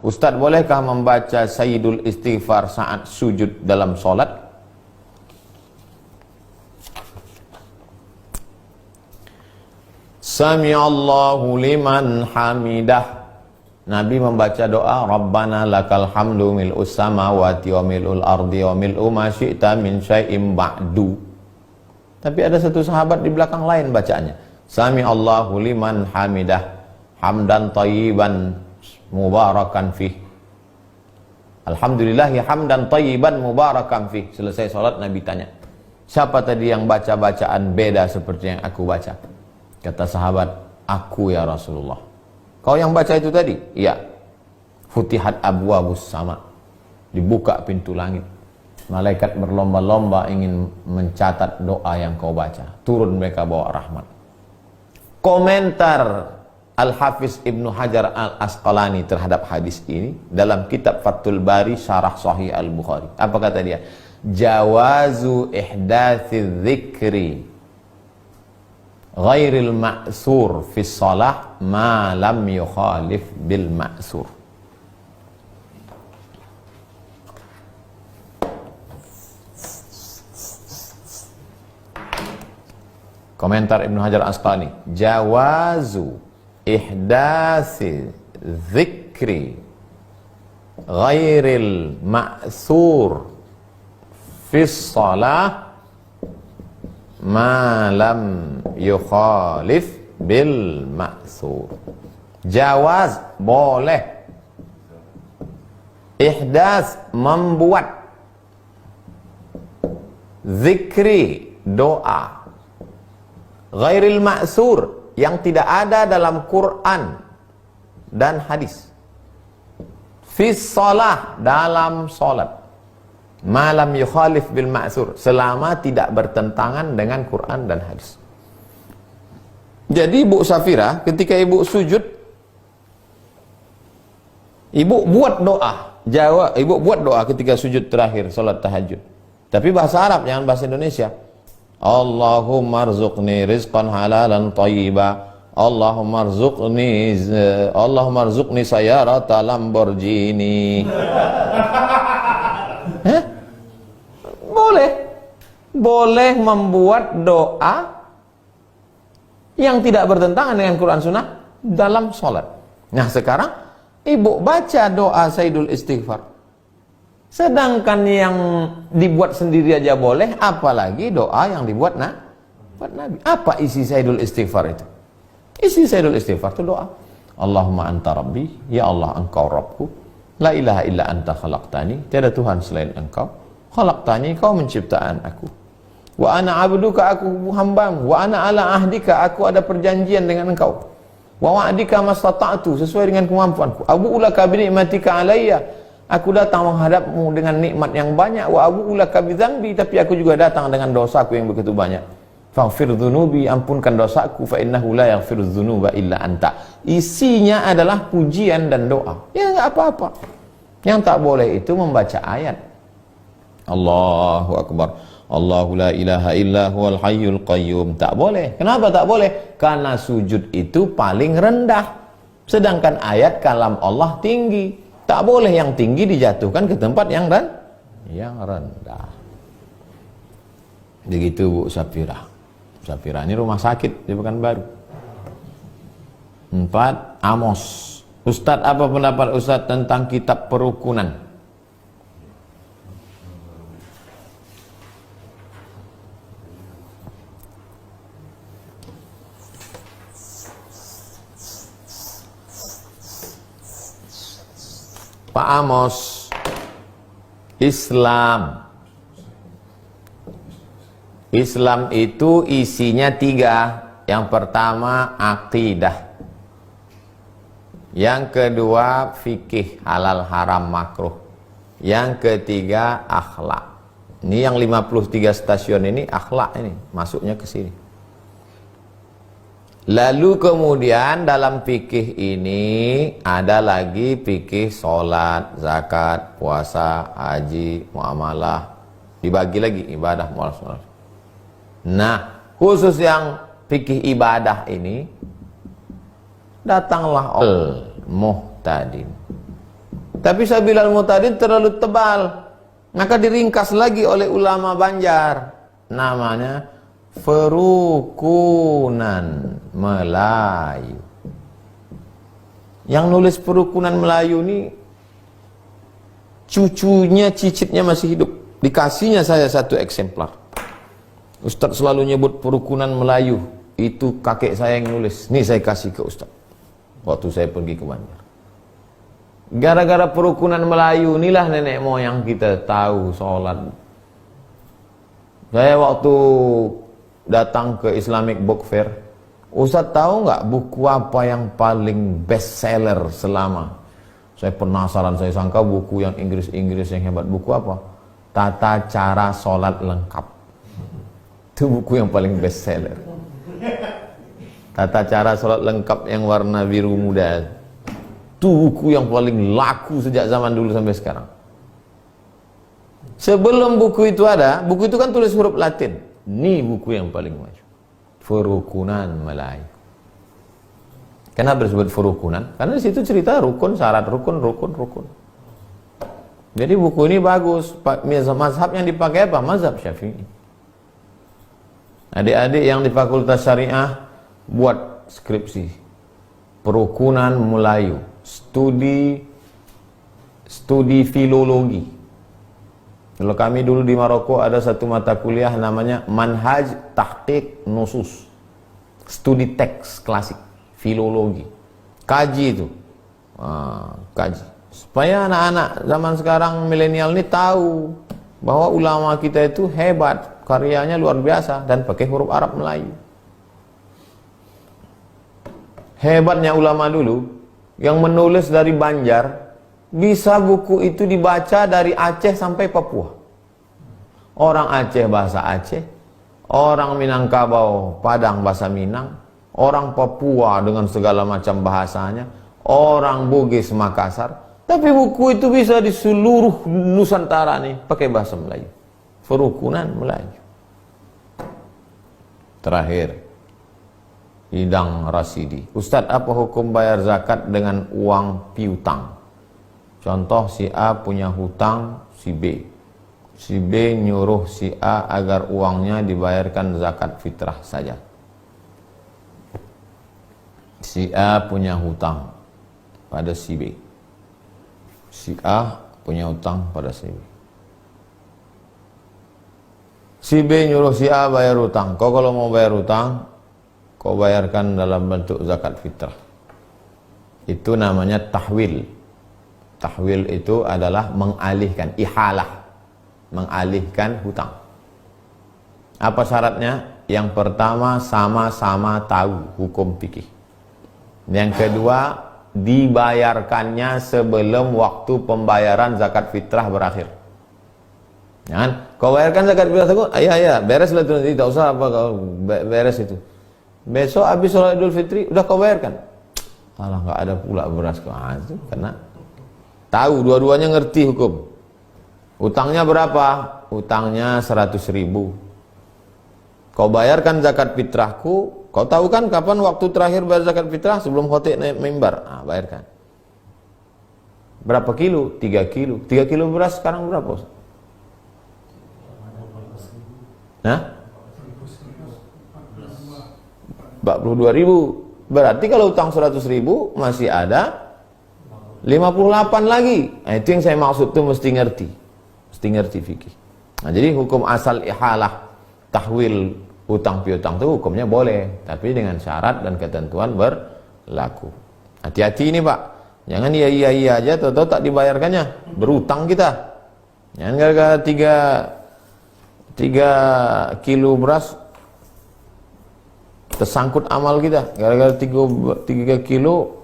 Ustaz, bolehkah membaca Sayyidul Istighfar saat sujud dalam solat? Sami'allahu liman hamidah. Nabi membaca doa Rabbana lakal hamdu mil'us samawati wa mil'ul ardi wa mil'u ma syi'ta min syai'im ba'du. Tapi ada satu sahabat di belakang lain bacaannya, Sami'allahu liman hamidah hamdan thayyiban mubarakan fih. Alhamdulillahi hamdan thayyiban mubarakan fih. Selesai sholat Nabi tanya, siapa tadi yang baca bacaan beda seperti yang aku baca? Kata sahabat, aku ya Rasulullah. Kau yang baca itu tadi? Iya. Futihat abwabus sama, dibuka pintu langit, malaikat berlomba-lomba ingin mencatat doa yang kau baca. Turun mereka bawa rahmat. Komentar Al-Hafiz Ibnu Hajar Al-Asqalani terhadap hadis ini dalam kitab Fathul Bari Syarah Sahih Al-Bukhari. Apa kata dia? Jawazu ihdatsiz dzikri ghairil ma'sur fi shalah ma lam yukhalif bil ma'sur. Komentar Ibnu Hajar Asqalani, jawazu ihdasi dzikri ghairil ma'sur fi shalah ma lam yukhalif bil ma'sur. Jawaz, boleh. Ihdas, membuat. Zikri, doa. Ghairil ma'sur, yang tidak ada dalam Quran dan hadis. Fi shalah, dalam salat. Malam yukhalif bil ma'sur, selama tidak bertentangan dengan Quran dan hadis. Jadi Ibu Safira, ketika ibu sujud, ibu buat doa. Ibu buat doa ketika sujud terakhir salat tahajud. Tapi bahasa Arab, jangan bahasa Indonesia. Allahumma rzuqni rizqan halalan thayyiba. Allahumma rzuqni sayarata Lamborghini. Boleh membuat doa yang tidak bertentangan dengan Quran Sunnah dalam sholat. Nah sekarang ibu baca doa Sayyidul Istighfar, sedangkan yang dibuat sendiri aja boleh, apalagi doa yang dibuat buat Nabi. Apa isi Sayyidul Istighfar itu? Isi Sayyidul Istighfar itu doa Allahumma anta rabbi, ya Allah engkau Rabbku, la ilaha illa anta khalaqtani, tiada Tuhan selain engkau, khalaqtani, kau menciptaan aku, wa ana abduka, aku hambamu, wa ana ala ahdika, aku ada perjanjian dengan engkau, wa wa'dika mastata'tu, sesuai dengan kemampuanku, abu'u laka bi ni'matika alayya, aku datang menghadapmu dengan nikmat yang banyak, wa abu'u laka bi dzambi, tapi aku juga datang dengan dosaku yang begitu banyak, faghfir dzunubi, ampunkan dosaku, fa innahu la yaghfiru dzunuba illa anta. Isinya adalah pujian dan doa. Ya enggak apa-apa. Yang tak boleh itu membaca ayat Allahu Akbar, Allahu la ilaha illa huwal hayyul qayyum. Tak boleh. Kenapa tak boleh? Karena sujud itu paling rendah, sedangkan ayat kalam Allah tinggi. Tak boleh yang tinggi dijatuhkan ke tempat yang rendah. Begitu Bu Safira. Safira ini rumah sakit di Pekanbaru. 4. Amos. Ustadz, apa pendapat Ustadz tentang kitab perukunan? Pak Amos, Islam itu isinya 3. Yang pertama akidah, yang kedua fikih halal haram makruh, yang ketiga akhlak. Ini yang 53 stasiun ini akhlak, ini masuknya ke sini. Lalu kemudian dalam fikih ini ada lagi fikih sholat, zakat, puasa, haji, muamalah, dibagi lagi ibadah, muamalah. Nah, khusus yang fikih ibadah ini, datanglah al-muhtadin, Tapi Sabilal Mu'tadid terlalu tebal, maka diringkas lagi oleh ulama Banjar, namanya Perukunan Melayu. Yang nulis Perukunan Melayu ini cucunya, cicitnya masih hidup. Dikasihnya saya satu eksemplar. Ustadz selalu nyebut Perukunan Melayu, itu kakek saya yang nulis. Nih saya kasih ke Ustadz waktu saya pergi ke Banjar. Gara-gara Perukunan Melayu inilah nenek moyang kita tahu sholat. Saya waktu datang ke Islamic Book Fair, Ustadz tahu nggak buku apa yang paling best seller selama? Saya penasaran, saya sangka buku yang Inggris-Inggris yang hebat. Buku apa? Tata Cara Sholat Lengkap. Itu buku yang paling best seller. Tata Cara Sholat Lengkap yang warna biru muda. Itu buku yang paling laku sejak zaman dulu sampai sekarang. Sebelum buku itu ada, buku itu kan tulis huruf Latin. Ini buku yang paling maju. Perukunan Melayu. Kenapa disebut Perukunan? Karena di situ cerita rukun, syarat rukun. Jadi buku ini bagus. Mazhab yang dipakai apa? Mazhab Syafi'i. Adik-adik yang di Fakultas Syariah buat skripsi Perukunan Melayu, studi filologi. Kalau kami dulu di Maroko ada satu mata kuliah namanya Manhaj Tahqiq Nusus, studi teks klasik filologi. Kaji itu, kaji supaya anak-anak zaman sekarang milenial ini tahu bahwa ulama kita itu hebat, karyanya luar biasa, dan pakai huruf Arab Melayu. Hebatnya ulama dulu yang menulis dari Banjar, bisa buku itu dibaca dari Aceh sampai Papua. Orang Aceh bahasa Aceh, orang Minangkabau Padang bahasa Minang, orang Papua dengan segala macam bahasanya, orang Bugis Makassar. Tapi buku itu bisa di seluruh Nusantara nih pakai bahasa Melayu. Perukunan Melayu. Terakhir, Idang Rasidi. Ustadz, apa hukum bayar zakat dengan uang piutang? Contoh, si A punya hutang si B. Si B nyuruh si A agar uangnya dibayarkan zakat fitrah saja. Si A punya hutang pada si B. Si A punya hutang pada si B. Si B nyuruh si A bayar hutang. Kau kalau mau bayar hutang, kau bayarkan dalam bentuk zakat fitrah. Itu namanya tahwil. Tahwil itu adalah mengalihkan, ihalah, mengalihkan hutang. Apa syaratnya? Yang pertama, sama-sama tahu hukum fikih. Yang kedua, dibayarkannya sebelum waktu pembayaran zakat fitrah berakhir. Jangan, kau bayarkan zakat fitrah itu, ayah, beres lah itu nanti, tidak usah apa kau beres itu. Besok habis sholat Idul Fitri, udah kau bayarkan. Alah, nggak ada pula beras kau, itu karena tahu, dua-duanya ngerti hukum. Utangnya berapa? Utangnya 100.000. Kau bayarkan zakat fitrahku. Kau tahu kan kapan waktu terakhir bayar zakat fitrah? Sebelum khotib naik mimbar. Bayarkan. Berapa kilo? 3 kilo. 3 kilo beras sekarang berapa? Nah? 42.000. Berarti kalau utang 100.000 masih ada 58 lagi. Nah, itu yang saya maksud tuh mesti ngerti. Mesti ngerti fikih. Nah, jadi hukum asal ihalah, tahwil utang piutang itu hukumnya boleh, tapi dengan syarat dan ketentuan berlaku. Hati-hati ini Pak. Jangan iya aja tahu tak dibayarkannya. Berutang kita. Jangan gara-gara 3 kilo beras tersangkut amal kita. Gara-gara 3 kilo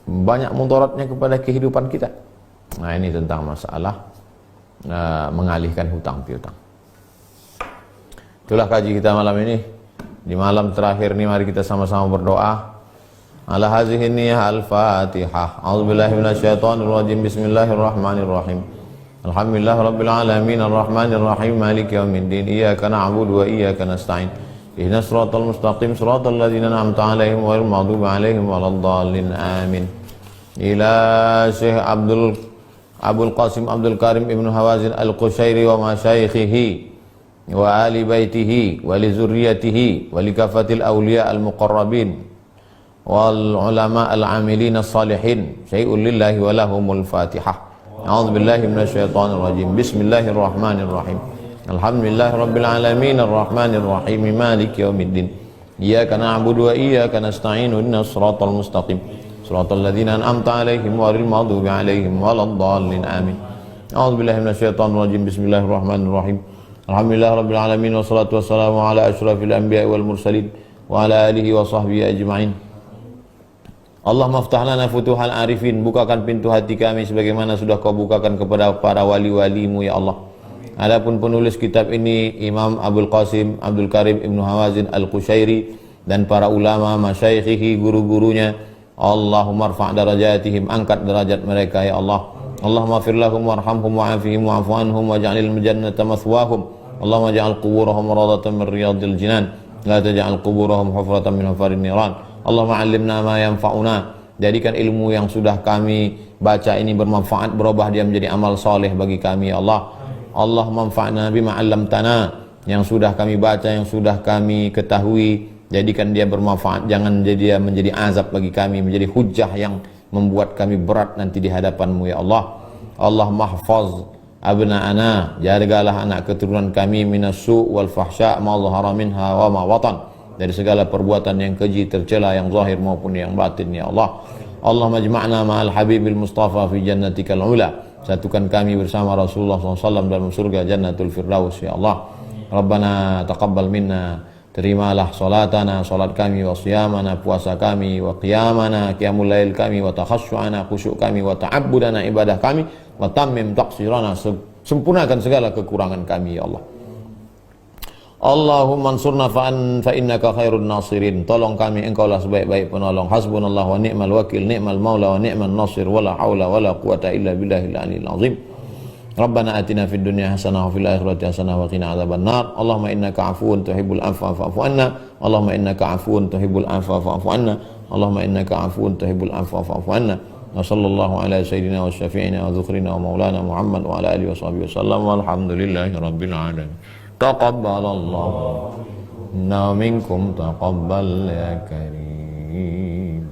banyak mudaratnya kepada kehidupan kita. Nah, ini tentang masalah mengalihkan hutang piutang. Itulah kaji kita malam ini. Di malam terakhir ini mari kita sama-sama berdoa. Ala hazihi niyyah al-Fatihah. A'udzubillahi minasyaitonir rajim. Bismillahirrahmanirrahim. Alhamdulillah rabbil alamin arrahmanir rahim maliki yaumiddin. Iyyaka na'budu wa iyyaka nasta'in. Ihdinas siratal mustaqim siratal ladzina an'amta 'alaihim ghairil maghdubi 'alaihim waladdallin. Amin. Ila Syekh Abdul Abul Qasim Abdul Karim Ibn Hawazin Al-Qushairi wa masyayikhihi wa ali baitihi wa li zurriyatihi wa li kafatil awliya al-muqarrabin wal ulama al-amilin as-salihin syai'un lillahi wa lahumul fatihah. A'udzu billahi minasyaitonir rajim. Bismillahirrahmanirrahim. Alhamdulillahi rabbil alamin arrahmanir rahim maliki yaumiddin. Iyyaka na'budu wa iyyaka nasta'in ihdinas siratal mustaqim siratal ladzina an'amta 'alaihim ghairil maghdubi 'alaihim waladdallin amin. A'udzu billahi minasyaitonir rajim. Bismillahirrahmanirrahim. Alhamdulillahi rabbil alamin wassalatu wassalamu ala asyrafil anbiya'i wal mursalin wa ala alihi wa sahbihi ajma'in. Allahumma ftah lana futuhal arifin, bukakan pintu hati kami sebagaimana sudah kau bukakan kepada para wali-walimu ya Allah. Adapun penulis kitab ini Imam Abul Qasim Abdul Karim Ibnu Hawazin Al-Qushairi dan para ulama masyaikhihi, guru-gurunya, Allahumma rfa' darajatihim, angkat derajat mereka ya Allah. Allahumma fir lahum warhamhum wa'afihim wa'fu anhum waj'alil jannata mathwahum. Allahumma ja'al quburahum rawdatan min riyadil jinan, la taj'al quburahum hufratan min hufarin niran. Allahumma 'allimna ma yanfa'una, jadikan ilmu yang sudah kami baca ini bermanfaat, berubah dia menjadi amal soleh bagi kami ya Allah. Allahumma anfa'na bima 'allamtana, yang sudah kami baca, yang sudah kami ketahui, jadikan dia bermanfaat, jangan jadi dia menjadi azab bagi kami, menjadi hujah yang membuat kami berat nanti di hadapan-Mu ya Allah. Allahumma hafaz abna'ana, jagalah anak keturunan kami minassu' wal fahsya' ma dhahara minha wa ma watan, dari segala perbuatan yang keji tercela, yang zahir maupun yang batin ya Allah. Allahumma ijma'na ma'al habibil mustafa fi jannatikal ula, satukan kami bersama Rasulullah SAW dalam surga Jannatul Firdaus ya Allah. Rabbana taqabbal minna, terimalah salatana, salat kami, wa siyamana, puasa kami, wa qiyamana, qiyamul lail kami, wa takhasyu'ana, khusyuk kami, wa ta'abbudana, ibadah kami, wa tammim taqsirana, sempurnakan segala kekurangan kami ya Allah. Allahumma ansurna fa innaka khairun nasirin, tolong kami, engkaulah sebaik-baik penolong. Hasbunallah wa ni'mal wakil, ni'mal maula wa ni'man nasir, wala haula wala quwata illa billahil aliyil azim. Rabbana atina fid dunya hasanah wa fil akhirati hasanah wa qina adzabannar. Allahumma innaka afuwun tuhibbul afwa fa'fu anna. Allahumma innaka afuwun tuhibbul afwa fa'fu anna. Allahumma innaka afuwun tuhibbul afwa fa'fu anna. Wa sallallahu ala sayyidina wa syafi'ina wa dhukrina wa maulana Muhammad wa ala alihi wa sahbihi wasallam, walhamdulillahi rabbil alamin. Taqabbalallahu minna minkum taqabbal ya karim.